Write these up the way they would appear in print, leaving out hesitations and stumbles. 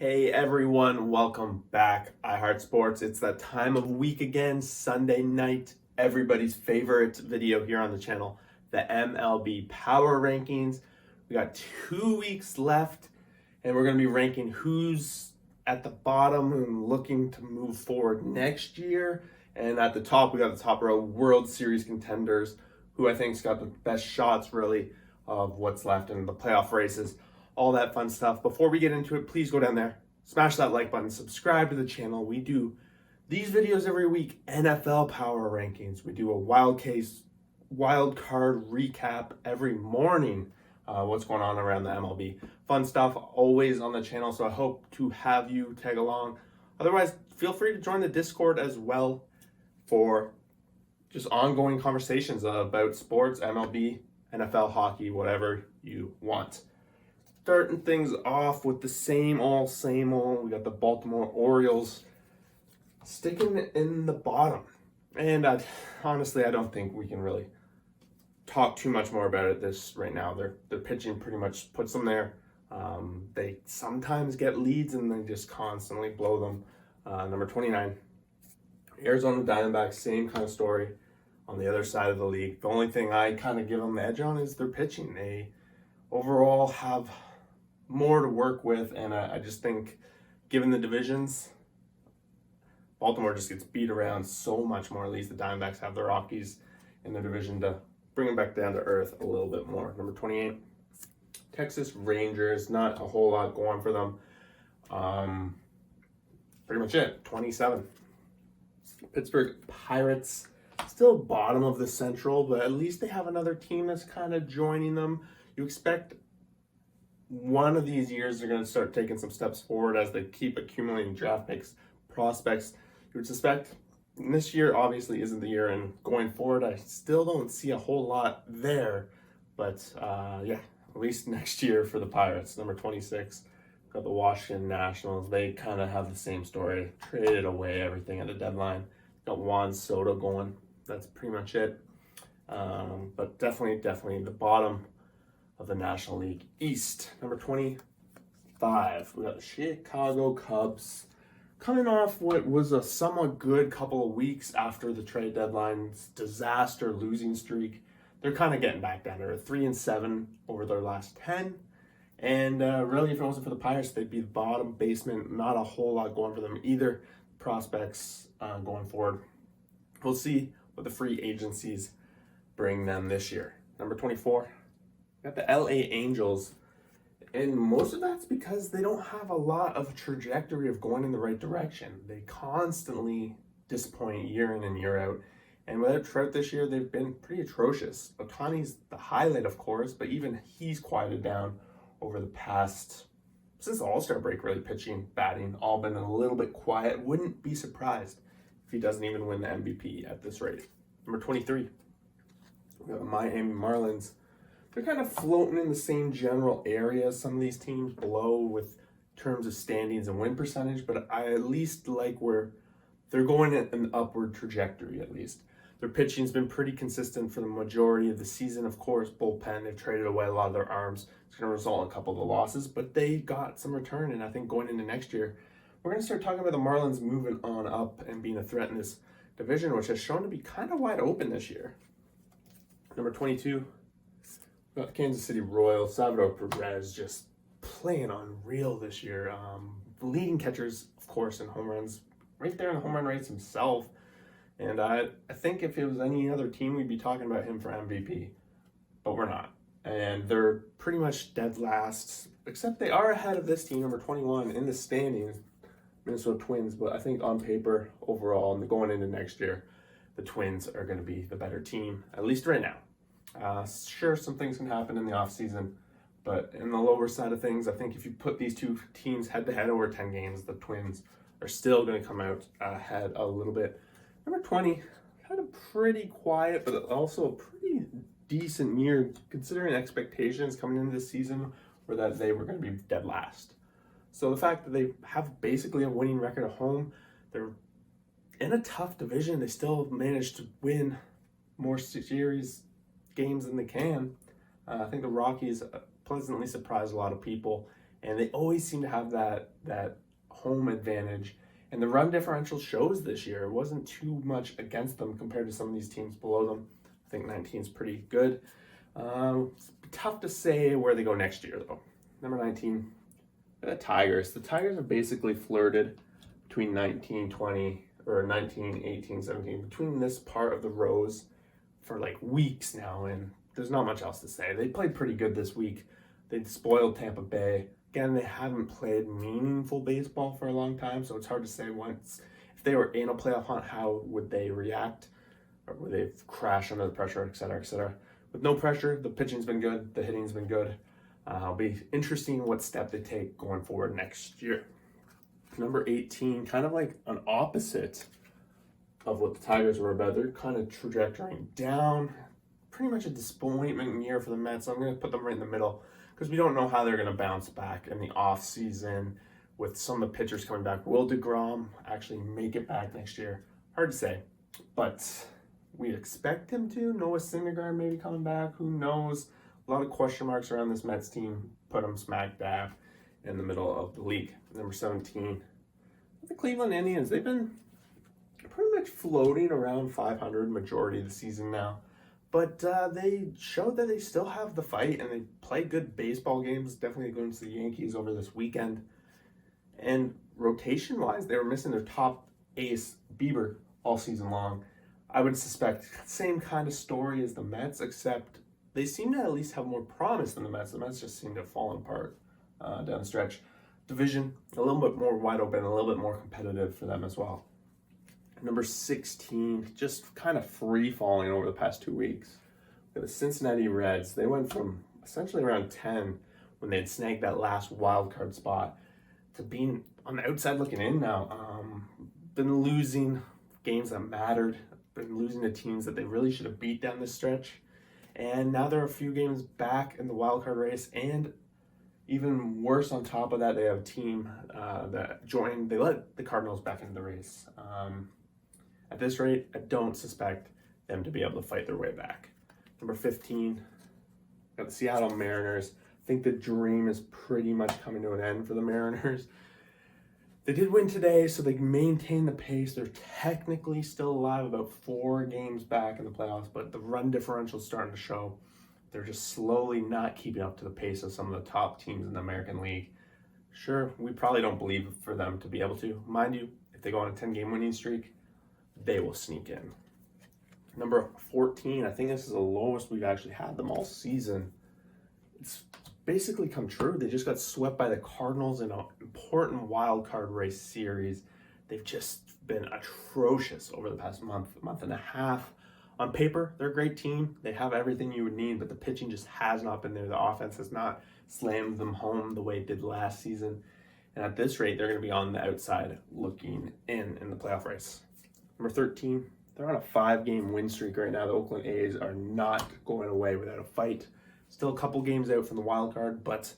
Hey everyone, welcome back. I Heart Sports. It's that time of week again, Sunday night. Everybody's favorite video here on the channel, the MLB Power Rankings. We got 2 weeks left, and we're going to be ranking who's at the bottom and looking to move forward next year. And at the top, we got the top row, World Series contenders, who I think's got the best shots really of what's left in the playoff races. All that fun stuff. Before we get into it, please go down there, smash that like button, subscribe to the channel. We do these videos every week, NFL Power Rankings. We do a wild card recap every morning. What's going on around the MLB. Fun stuff always on the channel, so I hope to have you tag along. Otherwise, feel free to join the Discord as well for just ongoing conversations about sports, MLB, NFL, hockey, whatever you want. Starting things off with the same old. We got the Baltimore Orioles sticking in the bottom. And honestly, I don't think we can really talk too much more about it this right now. Their pitching pretty much puts them there. They sometimes get leads and they just constantly blow them. Number 29, Arizona Diamondbacks, same kind of story on the other side of the league. The only thing I kind of give them the edge on is their pitching. They overall have more to work with, and I just think, given the divisions, Baltimore just gets beat around so much more. At least the Diamondbacks have the Rockies in the division to bring them back down to earth a little bit more. Number 28, Texas Rangers, not a whole lot going for them. Pretty much it. 27, Pittsburgh Pirates, still bottom of the Central, but at least they have another team that's kind of joining them. You expect one of these years they're going to start taking some steps forward as they keep accumulating draft picks, prospects. You would suspect this year obviously isn't the year, and going forward I still don't see a whole lot there. But at least next year for the Pirates. Number 26, got the Washington Nationals. They kind of have the same story. Traded away everything at the deadline. Got Juan Soto going. That's pretty much it. But definitely the bottom of the National League East. Number 25, we got the Chicago Cubs, coming off what was a somewhat good couple of weeks after the trade deadline's disaster losing streak. They're kind of getting back down to 3-7 over their last 10. And really, if it wasn't for the Pirates, they'd be the bottom basement. Not a whole lot going for them either. Prospects going forward. We'll see what the free agencies bring them this year. Number 24, got the LA Angels. And most of that's because they don't have a lot of trajectory of going in the right direction. They constantly disappoint year in and year out. And without Trout this year, they've been pretty atrocious. Ohtani's the highlight, of course, but even he's quieted down over the past, since the All-Star break, really. Pitching, batting, all been a little bit quiet. Wouldn't be surprised if he doesn't even win the MVP at this rate. Number 23, we got the Miami Marlins. They're kind of floating in the same general area as some of these teams below with terms of standings and win percentage, but I at least like where they're going at an upward trajectory at least. Their pitching's been pretty consistent for the majority of the season. Of course, bullpen, they've traded away a lot of their arms. It's going to result in a couple of the losses, but they got some return, and I think going into next year, we're going to start talking about the Marlins moving on up and being a threat in this division, which has shown to be kind of wide open this year. Number 22, got the Kansas City Royals. Salvador Perez just playing unreal this year. Leading catchers, of course, in home runs, right there in the home run rates himself. And I think if it was any other team, we'd be talking about him for MVP, but we're not. And they're pretty much dead last, except they are ahead of this team, number 21, in the standings, Minnesota Twins. But I think on paper, overall, and going into next year, the Twins are going to be the better team, at least right now. Sure, some things can happen in the offseason, but in the lower side of things, I think if you put these two teams head-to-head over 10 games, the Twins are still going to come out ahead a little bit. Number 20, kind of pretty quiet, but also a pretty decent year considering expectations coming into this season were that they were going to be dead last. So the fact that they have basically a winning record at home, they're in a tough division, they still managed to win more series games than they can. I think the Rockies pleasantly surprised a lot of people, and they always seem to have that home advantage. And the run differential shows this year. It wasn't too much against them compared to some of these teams below them. I think 19 is pretty good. It's tough to say where they go next year, though. Number 19, the Tigers. The Tigers have basically flirted between 19, 20, or 19, 18, 17, between this part of the rows for like weeks now, and there's not much else to say. They played pretty good this week. They spoiled Tampa Bay. Again, they haven't played meaningful baseball for a long time, so it's hard to say if they were in a playoff hunt, how would they react? Or would they crash under the pressure, et cetera, et cetera. With no pressure, the pitching's been good, the hitting's been good. It'll be interesting what step they take going forward next year. Number 18, kind of like an opposite of what the Tigers were about. They're kind of trajectorying down. Pretty much a disappointment year for the Mets. I'm going to put them right in the middle, because we don't know how they're going to bounce back in the off season with some of the pitchers coming back. Will DeGrom actually make it back next year? Hard to say, but we expect him to. Noah Syndergaard maybe coming back. Who knows? A lot of question marks around this Mets team. Put them smack dab in the middle of the league. Number 17, the Cleveland Indians. They've been pretty much floating around 500 majority of the season now. But they showed that they still have the fight, and they play good baseball games, definitely against the Yankees over this weekend. And rotation-wise, they were missing their top ace, Bieber, all season long. I would suspect same kind of story as the Mets, except they seem to at least have more promise than the Mets. The Mets just seem to have fallen apart down the stretch. Division, a little bit more wide open, a little bit more competitive for them as well. Number 16, just kind of free falling over the past 2 weeks. The Cincinnati Reds, they went from essentially around 10 when they had snagged that last wild card spot to being on the outside looking in now. Been losing games that mattered, been losing to teams that they really should have beat down this stretch. And now they're a few games back in the wild card race, and even worse on top of that, they have a team that joined, they let the Cardinals back into the race. At this rate, I don't suspect them to be able to fight their way back. Number 15, got the Seattle Mariners. I think the dream is pretty much coming to an end for the Mariners. They did win today, so they maintain the pace. They're technically still alive, about 4 games back in the playoffs, but the run differential is starting to show. They're just slowly not keeping up to the pace of some of the top teams in the American League. Sure, we probably don't believe for them to be able to. Mind you, if they go on a 10-game winning streak, they will sneak in. Number 14, I think this is the lowest we've actually had them all season. It's basically come true. They just got swept by the Cardinals in an important wild card race series. They've just been atrocious over the past month and a half. On paper, they're a great team. They have everything you would need, but the pitching just has not been there. The offense has not slammed them home the way it did last season. And at this rate, they're going to be on the outside looking in the playoff race. Number 13, they're on a 5-game win streak right now. The Oakland A's are not going away without a fight. Still a couple games out from the wild card, but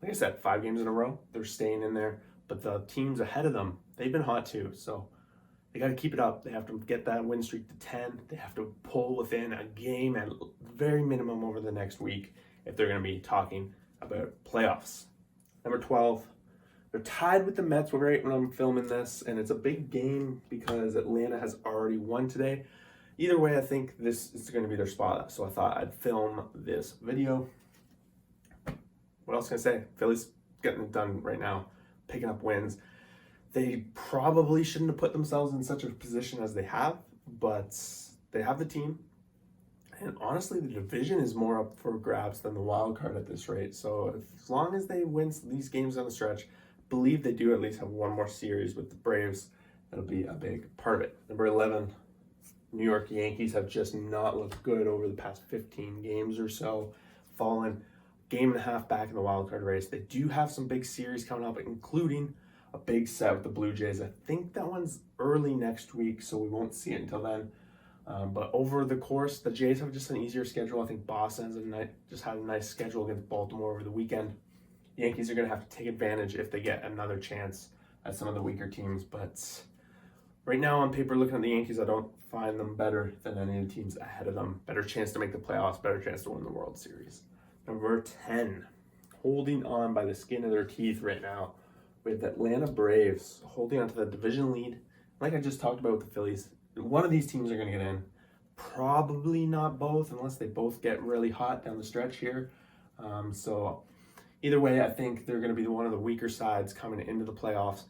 like I said, 5 games in a row, they're staying in there. But the teams ahead of them, they've been hot too. So they got to keep it up. They have to get that win streak to 10. They have to pull within a game at very minimum over the next week if they're going to be talking about playoffs. Number 12, they're tied with the Mets right when I'm filming this, and it's a big game because Atlanta has already won today. Either way, I think this is going to be their spot, so I thought I'd film this video. What else can I say? Philly's getting it done right now, picking up wins. They probably shouldn't have put themselves in such a position as they have, but they have the team. And honestly, the division is more up for grabs than the wild card at this rate. So as long as they win these games on the stretch, believe they do at least have one more series with the Braves. That'll be a big part of it. Number 11, New York Yankees have just not looked good over the past 15 games or so, fallen game and a half back in the wild card race. They do have some big series coming up, including a big set with the Blue Jays. I think that one's early next week, so we won't see it until then. But over the course, the Jays have just an easier schedule. I think Boston just had a nice schedule against Baltimore over the weekend. Yankees are going to have to take advantage if they get another chance at some of the weaker teams. But right now on paper, looking at the Yankees, I don't find them better than any of the teams ahead of them. Better chance to make the playoffs, better chance to win the World Series. Number 10, holding on by the skin of their teeth right now with the Atlanta Braves holding on to the division lead. Like I just talked about with the Phillies, one of these teams are going to get in. Probably not both, unless they both get really hot down the stretch here. So either way, I think they're going to be one of the weaker sides coming into the playoffs.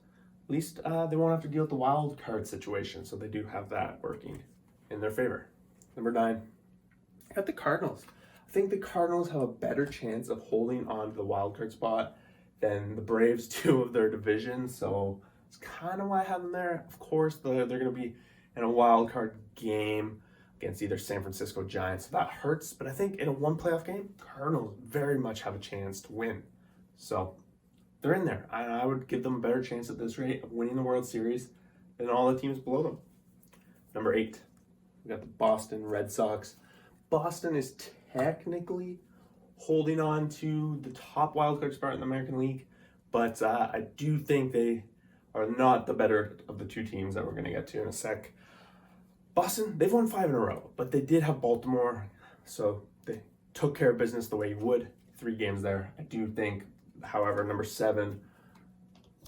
At least they won't have to deal with the wild card situation, so they do have that working in their favor. Number 9, I got the Cardinals. I think the Cardinals have a better chance of holding on to the wild card spot than the Braves do of their division, so it's kind of why I have them there. Of course, they're going to be in a wild card game against either San Francisco Giants, so that hurts, but I think in a one playoff game, Cardinals very much have a chance to win. So they're in there. I would give them a better chance at this rate of winning the World Series than all the teams below them. Number 8, we got the Boston Red Sox. Boston is technically holding on to the top wildcard spot in the American League, but I do think they are not the better of the two teams that we're going to get to in a sec. Boston, they've won 5 in a row, but they did have Baltimore, so they took care of business the way you would. 3 games there. I do think, however, number 7,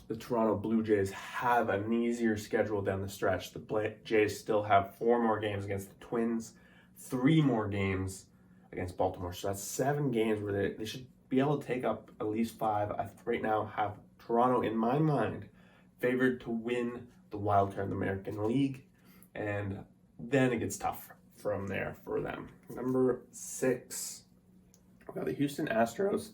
the Toronto Blue Jays have an easier schedule down the stretch. The Jays still have 4 more games against the Twins, 3 more games against Baltimore. So that's 7 games where they should be able to take up at least 5. I right now have Toronto, in my mind, favored to win the wild card in the American League, and then it gets tough from there for them. Number 6, we got the Houston Astros.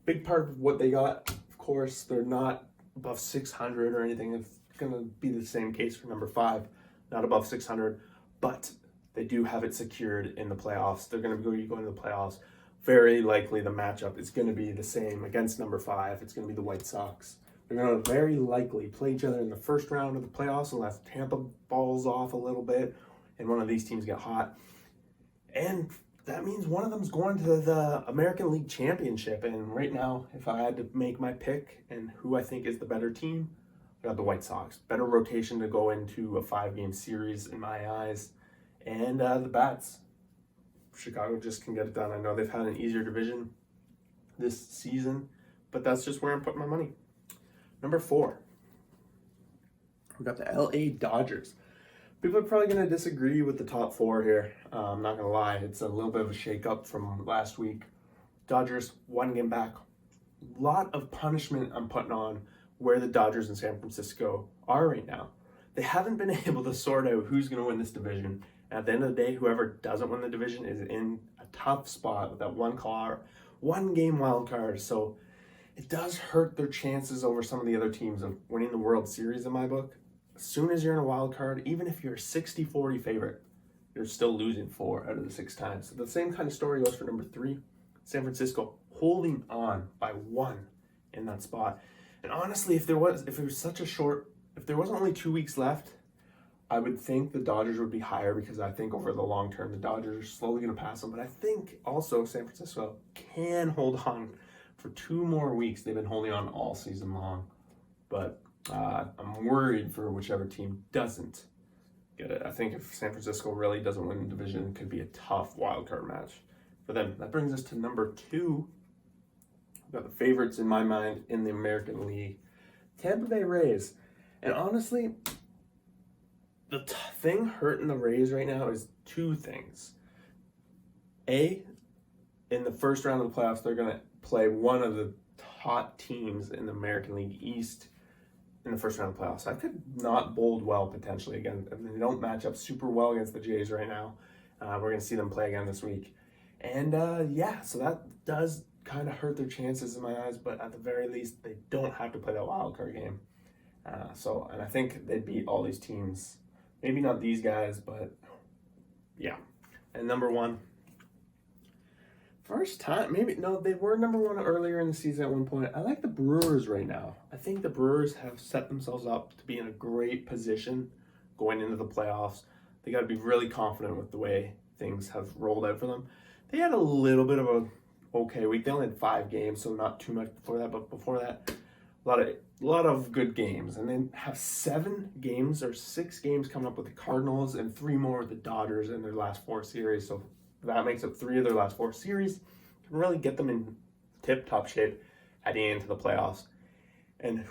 Big part of what they got, of course, they're not above 600 or anything. It's going to be the same case for number 5, not above 600, but they do have it secured in the playoffs. They're going to be going to the playoffs. Very likely the matchup is going to be the same against number 5. It's going to be the White Sox. They're going to very likely play each other in the first round of the playoffs unless Tampa falls off a little bit and one of these teams get hot. And that means one of them is going to the American League Championship. And right now, if I had to make my pick and who I think is the better team, I got the White Sox. Better rotation to go into a 5-game series in my eyes. And the Bats. Chicago just can get it done. I know they've had an easier division this season, but that's just where I'm putting my money. Number 4, we got the LA Dodgers. People are probably going to disagree with the top 4 here. I'm not going to lie. It's a little bit of a shake-up from last week. Dodgers, 1 game back. A lot of punishment I'm putting on where the Dodgers and San Francisco are right now. They haven't been able to sort out who's going to win this division. And at the end of the day, whoever doesn't win the division is in a tough spot with that 1-game wild card. So it does hurt their chances over some of the other teams of winning the World Series in my book. As soon as you're in a wild card, even if you're a 60-40 favorite, you're still losing 4 out of the 6 times. So the same kind of story goes for number 3, San Francisco, holding on by 1 in that spot. And honestly, if there wasn't only 2 weeks left, I would think the Dodgers would be higher because I think over the long term, the Dodgers are slowly going to pass them. But I think also San Francisco can hold on for 2 more weeks. They've been holding on all season long. But I'm worried for whichever team doesn't get it. I think if San Francisco really doesn't win the division, it could be a tough wild card match for them. That brings us to number 2. We've got the favorites in my mind in the American League, Tampa Bay Rays. And honestly, the thing hurting the Rays right now is 2 things. A, in the first round of the playoffs, they're going to play one of the top teams in the American League East in the first round of the playoffs. I could not bold well potentially again. I mean, they don't match up super well against the Jays right now. We're going to see them play again this week. And so that does kind of hurt their chances in my eyes, but at the very least, they don't have to play that wild card game. And I think they beat all these teams. Maybe not these guys, but yeah. And number 1, first time, they were number 1 earlier in the season at one point. I like the Brewers right now. I think the Brewers have set themselves up to be in a great position going into the playoffs. They got to be really confident with the way things have rolled out for them. They had a little bit of a okay week. They only had 5 games, so not too much before that. But before that, a lot of good games. And then have 7 games or 6 games coming up with the Cardinals and 3 more with the Dodgers in their last 4 series. So that makes up 3 of their last 4 series. Can really get them in tip-top shape heading into the playoffs. And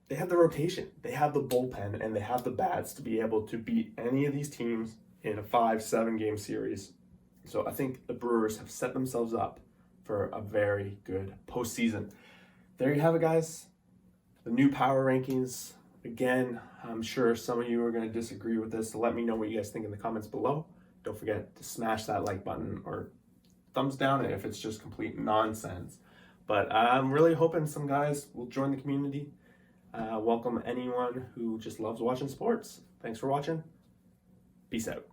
they have the rotation, they have the bullpen, and they have the bats to be able to beat any of these teams in a 5-7 game series. So I think the Brewers have set themselves up for a very good postseason. There you have it, guys. The new power rankings. Again, I'm sure some of you are going to disagree with this, so let me know what you guys think in the comments below. Don't forget to smash that like button or thumbs down if it's just complete nonsense. But I'm really hoping some guys will join the community. Welcome anyone who just loves watching sports. Thanks for watching. Peace out.